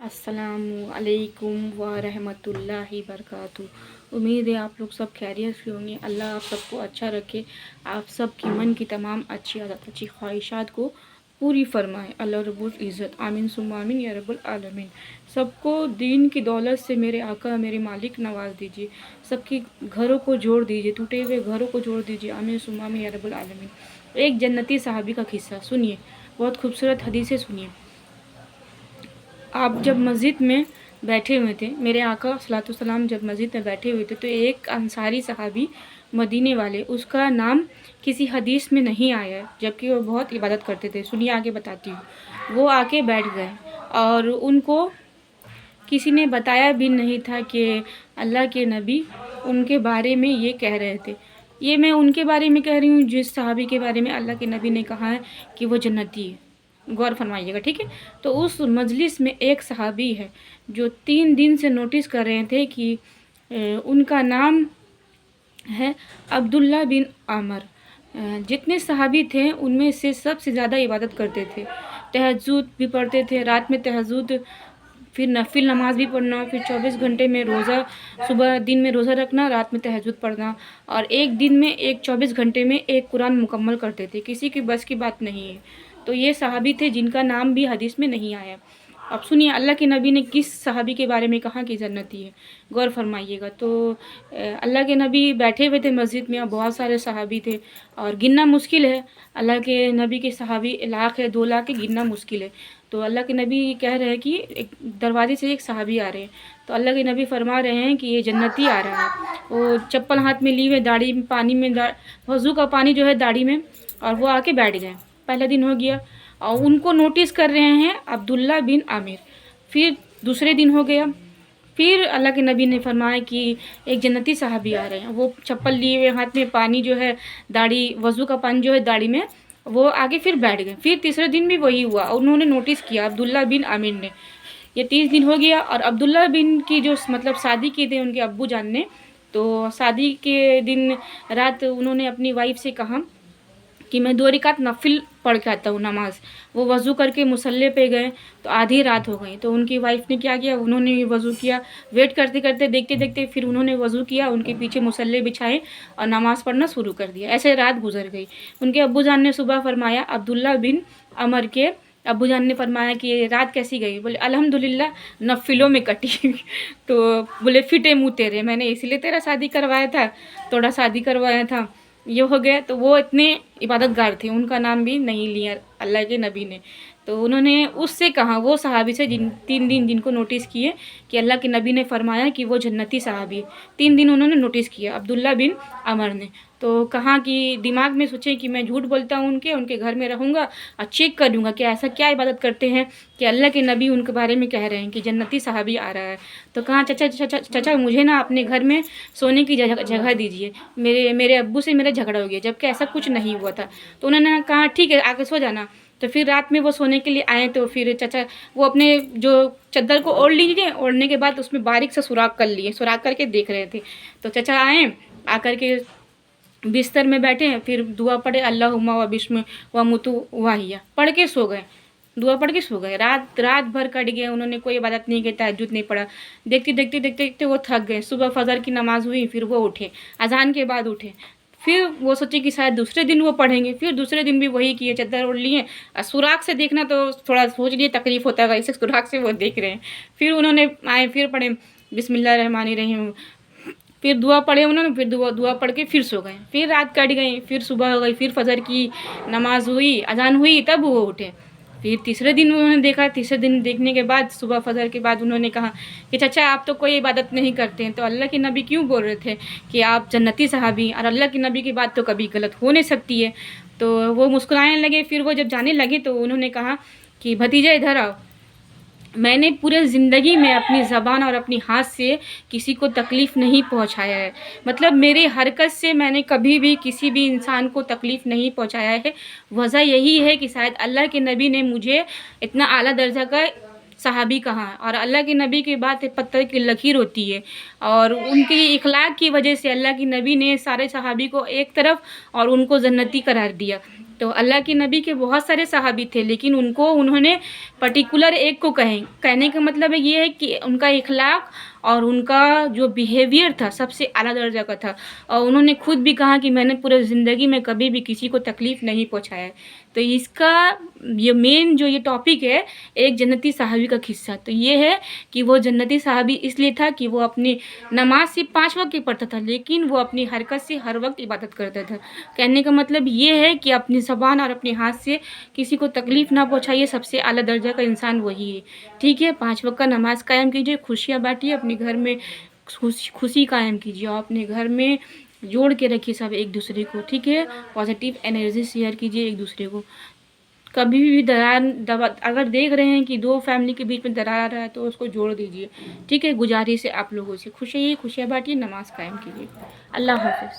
अस्सलाम वालेकुम व रहमतुल्लाहि बरकातुहू। उम्मीद है आप लोग सब खैरियत से होंगे। अल्लाह आप सबको अच्छा रखे, आप सब की मन की तमाम अच्छी आदत अच्छी ख्वाहिशात को पूरी फरमाए अल्लाह रब्बुल इज़्ज़त। आमीन सुम्मा आमीन या रब्बुल आलमीन। सबको दीन की दौलत से मेरे आका मेरे मालिक नवाज दीजिए, सबके घरों को जोड़ दीजिए, टूटे हुए घरों को जोड़ दीजिए। आमीन सुम्मा आमीन या रब्बुल आलमीन। एक जन्नती सहाबी का किस्सा सुनिए, बहुत खूबसूरत हदीसें सुनिए। आप जब मस्जिद में बैठे हुए थे, मेरे आका सल्लल्लाहु अलैहि वसल्लम जब मस्जिद में बैठे हुए थे, तो एक अंसारी सहाबी मदीने वाले, उसका नाम किसी हदीस में नहीं आया है, जबकि वो बहुत इबादत करते थे। सुनिए आगे बताती हूँ। वो आके बैठ गए और उनको किसी ने बताया भी नहीं था कि अल्लाह के नबी उनके बारे में ये कह रहे थे। ये मैं उनके बारे में कह रही हूँ जिस सहाबी के बारे में अल्लाह के नबी ने कहा है कि वो जन्नती है। गौर फरमाइएगा, ठीक है। तो उस मजलिस में एक सहाबी है जो 3 दिन से नोटिस कर रहे थे कि उनका नाम है अब्दुल्ला बिन आमर। जितने सहाबी थे उनमें से सबसे ज़्यादा इबादत करते थे, तहज्जुद भी पढ़ते थे, रात में तहज्जुद, फिर नफिल नमाज भी पढ़ना, फिर 24 घंटे में रोज़ा, सुबह दिन में रोज़ा रखना, रात में तहज्जुद पढ़ना, और एक दिन में 24 घंटे में एक कुरान मुकम्मल करते थे। किसी की बस की बात नहीं है। तो ये सहाबी थे जिनका नाम भी हदीस में नहीं आया। अब सुनिए अल्लाह के नबी ने किस सहाबी के बारे में कहा कि जन्नती है, गौर फरमाइएगा। तो अल्लाह के नबी बैठे हुए थे मस्जिद में, और बहुत सारे सहाबी थे और गिनना मुश्किल है। अल्लाह के नबी के सहाबी 1 लाख है, 2 लाख है, गिनना मुश्किल है। तो अल्लाह के नबी कह रहे हैं कि एक दरवाजे से एक सहाबी आ रहे हैं। तो अल्लाह के नबी फरमा रहे हैं कि ये जन्नती आ रहा है। वो चप्पल हाथ में लिए हुए, दाढ़ी में पानी में वज़ू का पानी जो है दाढ़ी में, और वो आके बैठ गए। पहला दिन हो गया और उनको नोटिस कर रहे हैं अब्दुल्ला बिन आमिर। फिर दूसरे दिन हो गया, फिर अल्लाह के नबी ने फरमाया कि एक जन्नती सहाबी आ रहे हैं। वो चप्पल लिए हुए, हाथ में पानी जो है दाढ़ी, वज़ू का पानी जो है दाढ़ी में, वो आगे फिर बैठ गए। फिर तीसरे दिन भी वही हुआ और उन्होंने नोटिस किया अब्दुल्ला बिन आमिर ने। ये 30 दिन हो गया और अब्दुल्ला बिन की जो मतलब शादी की थी उनके अब्बू जान ने, तो शादी के दिन रात उन्होंने अपनी वाइफ से कहा कि मैं 2 रकात नफिल पढ़ के आता हूँ नमाज। वो वज़ू करके मुसल्ले पे गए तो आधी रात हो गई। तो उनकी वाइफ ने क्या किया, उन्होंने वज़ू किया, वेट करते करते देखते देखते फिर उन्होंने वज़ू किया, उनके पीछे मुसल्ले बिछाए और नमाज़ पढ़ना शुरू कर दिया। ऐसे रात गुजर गई। उनके अब्बू जान ने सुबह फरमाया, अब्दुल्ला बिन अमर के अब्बू जान ने फरमाया कि रात कैसी गई? बोले अल्हम्दुलिल्लाह नफिलों में कटी। तो बोले फिटे मुँह तेरे, मैंने इसीलिए तेरा शादी करवाया था, थोड़ा शादी करवाया था, ये हो गया। तो वो इतने इबादतगार थे, उनका नाम भी नहीं लिया अल्लाह के नबी ने। तो उन्होंने उससे कहा, वो सहाबी से जिन 3 दिन जिनको नोटिस किए कि अल्लाह के नबी ने फरमाया कि वो जन्नती सहाबी, 3 दिन उन्होंने नोटिस किया अब्दुल्ला बिन अमर ने। तो कहा कि दिमाग में सोचे कि मैं झूठ बोलता हूँ, उनके घर में रहूँगा और चेक करूँगा कि ऐसा क्या इबादत करते हैं कि अल्लाह के नबी उनके बारे में कह रहे हैं कि जन्नती सहाबी आ रहा है। तो कहा चाचा मुझे ना अपने घर में सोने की जगह दीजिए, मेरे अब्बू से मेरा झगड़ा हो गया, जबकि ऐसा कुछ नहीं हुआ था। तो उन्होंने कहा ठीक है आके सो जाना। तो फिर रात में वो सोने के लिए आए तो फिर चाचा वो अपने जो चादर को ओढ़ लीजिए, ओढ़ने के बाद उसमें बारीक सा सुराख कर लिए, सुराख करके देख रहे थे। तो चाचा आए, आकर के बिस्तर में बैठे, फिर दुआ पढ़े अल्लाहुम्मा व बिस्म व मुतु वाहिया पढ़ के सो गए। दुआ पढ़ के सो गए। रात भर कट गए, उन्होंने कोई इबादत नहीं की, तहज्जुद नहीं पढ़ा। देखते देखते देखते देखते वो थक गए। सुबह फजर की नमाज़ हुई, फिर वो उठे, अजान के बाद उठे। फिर वो सोचे कि शायद दूसरे दिन वो पढ़ेंगे, फिर दूसरे दिन भी वही किए, चादर ओढ़ लिए। सुराख से देखना तो थोड़ा सोच लिए तकलीफ होता है, वैसे सुराख से वो देख रहे हैं। फिर उन्होंने आए, फिर पढ़े बिस्मिल्लाहिर्रहमानिर्रहीम, फिर दुआ पढ़े उन्होंने, फिर दुआ पढ़ के फिर सो गए। फिर रात कट गई, फिर सुबह हो गई, फिर फजर की नमाज़ हुई, अजान हुई, तब वो उठे। फिर तीसरे दिन उन्होंने देखा, तीसरे दिन देखने के बाद सुबह फजर के बाद उन्होंने कहा कि चाचा आप तो कोई इबादत नहीं करते हैं, तो अल्लाह के नबी क्यों बोल रहे थे कि आप जन्नती सहाबी, और अल्लाह के नबी की बात तो कभी गलत हो नहीं सकती है। तो वो मुस्कुराने लगे। फिर वो जब जाने लगे तो उन्होंने कहा कि भतीजा इधर आओ, मैंने पूरे ज़िंदगी में अपनी ज़बान और अपनी हाथ से किसी को तकलीफ़ नहीं पहुंचाया है। मतलब मेरे हरकत से मैंने कभी भी किसी भी इंसान को तकलीफ़ नहीं पहुंचाया है। वजह यही है कि शायद अल्लाह के नबी ने मुझे इतना आला दर्जा का सहाबी कहा, और अल्लाह के नबी के बाद पत्थर की लकीर होती है, और उनके इखलाक की वजह से अल्लाह के नबी ने सारे सहाबी को एक तरफ और उनको जन्नती करार दिया। تو اللہ کے نبی کے بہت سارے صحابی تھے، لیکن انہوں نے پرٹیکولر ایک کو کہنے کا مطلب یہ ہے کہ ان کا اخلاق اور ان کا جو بیہیویئر تھا سب سے اعلیٰ درجہ کا تھا، اور انہوں نے خود بھی کہا کہ میں نے پورے زندگی میں کبھی بھی کسی کو تکلیف نہیں پہنچایا ہے۔ تو اس کا یہ مین جو یہ ٹاپک ہے، ایک جنتی صحابی کا قصہ، تو یہ ہے کہ وہ جنتی صحابی اس لیے تھا کہ وہ اپنی نماز صرف 5 وقت کی پڑھتا تھا، لیکن وہ اپنی حرکت سے ہر وقت عبادت کرتا تھا۔ کہنے کا مطلب یہ ہے کہ اپنی زبان اور اپنے ہاتھ سے کسی کو تکلیف نہ پہنچائیے، سب سے اعلیٰ درجہ کا انسان وہی ہے، ٹھیک ہے۔ 5 وقت کا نماز قائم کیجیے، خوشیاں بانٹیے، اپنے گھر میں خوشی قائم کیجیے، اور اپنے گھر میں جوڑ کے رکھیے سب ایک دوسرے کو، ٹھیک ہے۔ پازیٹیو انرجی شیئر کیجیے ایک دوسرے کو۔ کبھی بھی اگر دیکھ رہے ہیں کہ 2 فیملی کے بیچ میں درار آ رہا ہے تو اس کو جوڑ دیجیے، ٹھیک ہے۔ گزارش ہے آپ لوگوں سے، خوشیاں بانٹیے، نماز قائم کیجیے۔ اللہ حافظ۔